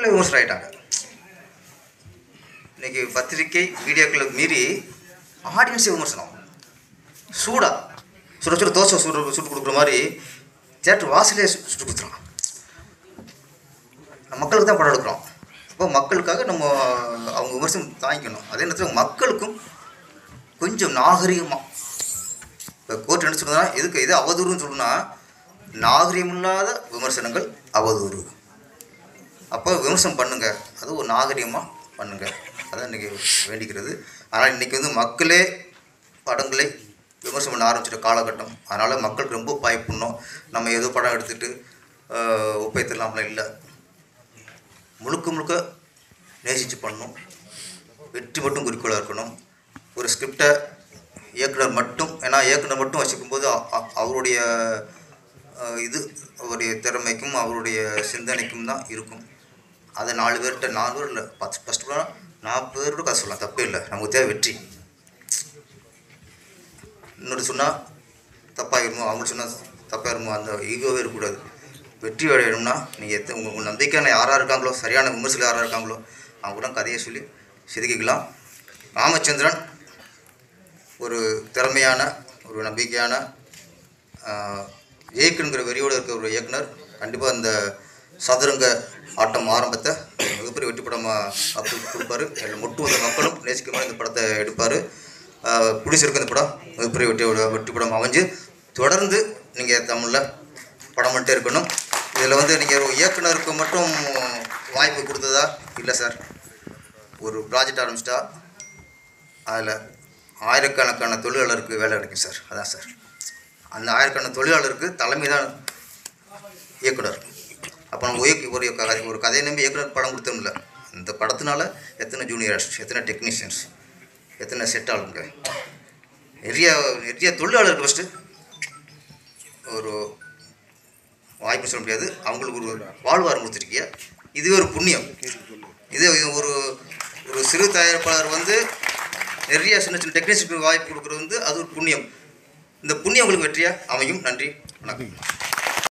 விமர்சனம் ஆகிட்டாங்க. இன்றைக்கி பத்திரிக்கை மீடியாக்களை மீறி ஆடியன்ஸே விமர்சனம். சூடாக சுட சுட தோசை சுட்டு கொடுக்குற மாதிரி தியேட்டர் வாசலே சுட்டு கொடுத்துருவோம். மக்களுக்கு தான் படம் எடுக்கிறோம். அப்போ மக்களுக்காக நம்ம அவங்க விமர்சனம் தாங்கிக்கணும். அதே நேரத்தில் மக்களுக்கும் கொஞ்சம் நாகரிகமாக இப்போ கோர்ட் என்ன சொல்லுன்னா எதுக்கு எது அவதூறுன்னு சொல்லணும்னா நாகரிகமில்லாத விமர்சனங்கள் அவதூறு. அப்போ விமர்சனம் பண்ணுங்கள், அது ஒரு நாகரிகமாக பண்ணுங்கள். அதான் இன்றைக்கி வேண்டிக்கிறது. ஆனால் இன்றைக்கி மக்களே படங்களை விமர்சனம் பண்ண ஆரம்பிச்சிட்ட காலகட்டம். அதனால் மக்களுக்கு ரொம்ப பயப்படணும். நம்ம ஏதோ படம் எடுத்துகிட்டு ஒப்பைத்தரலாம்லாம் இல்லை. முழுக்க முழுக்க நேசித்து பண்ணணும். வெற்றி மட்டும் குறிக்கோளாக இருக்கணும். ஒரு ஸ்கிரிப்டை இயக்குனர் மட்டும், ஏன்னா இயக்குனர் மட்டும் வச்சுக்கும்போது அவருடைய அவருடைய திறமைக்கும் அவருடைய சிந்தனைக்கும் தான் இருக்கும். அதை 4 பேர்கிட்ட 4 பேர் இல்லை, ஃபஸ்ட்டு 40 பேரோட கதை சொல்லலாம், தப்பே இல்லை. நமக்கு தேவை வெற்றி. இன்னொரு சொன்னால் தப்பாகிருமோ, அவங்க சொன்னால் தப்பாகிருமோ, அந்த ஈகோவே இருக்கக்கூடாது. வெற்றி அடையணும்னா நீங்கள் உங்கள் நம்பிக்கையான யாராக இருக்காங்களோ, சரியான விமர்சனம் யாராக இருக்காங்களோ அவங்க கூட கதையை சொல்லி செதுக்கிக்கலாம். ராமச்சந்திரன் ஒரு திறமையான ஒரு நம்பிக்கையான ஜெயிக்கணுங்கிற வெறியோடு இருக்கிற ஒரு இயக்குனர். கண்டிப்பாக இந்த சதுரங்க ஆட்டம் ஆரம்பத்தை மிகப்பெரிய வெற்றி படமாக கொடுப்பாரு. அதில் மொட்டு வந்த மக்களும் நேசிக்க மாதிரி இந்த படத்தை எடுப்பார். பிடிச்சிருக்கு இந்த படம் மிகப்பெரிய வெற்றி படம் அமைஞ்சு தொடர்ந்து நீங்கள் தமிழில் படம் பண்ணிட்டே இருக்கணும். இதில் நீங்கள் ஒரு இயக்குனருக்கு மட்டும் வாய்ப்பு கொடுத்ததா இல்லை சார். ஒரு ப்ராஜெக்ட் ஆரம்பிச்சிட்டா அதில் ஆயிரக்கணக்கான தொழிலாளருக்கு வேலை கிடைக்கும் சார். அதான் சார், அந்த ஆயிரக்கணக்கான தொழிலாளருக்கு தலைமை தான் இயக்குனர். அப்போ நம்ம ஒரு கதையை நம்பி இயக்குனர் படம் கொடுத்தோம்ல, அந்த படத்தினால எத்தனை ஜூனியர் ஆர்டிஸ்ட், எத்தனை டெக்னீஷியன்ஸ், எத்தனை செட் ஆளுங்க, நிறைய தொழிலாளருக்கு ஃபஸ்ட்டு ஒரு வாய்ப்பு சொல்ல முடியாது. அவங்களுக்கு ஒரு வாழ்வாரம் கொடுத்துருக்கிய, இதுவே ஒரு புண்ணியம். இது ஒரு ஒரு சிறு தயாரிப்பாளர் நிறைய சின்ன சின்ன டெக்னீஷியனுக்கு வாய்ப்பு கொடுக்குறது அது ஒரு புண்ணியம். இந்த புண்ணியம் உங்களுக்கு வெற்றியாக அமையும். நன்றி, வணக்கம்.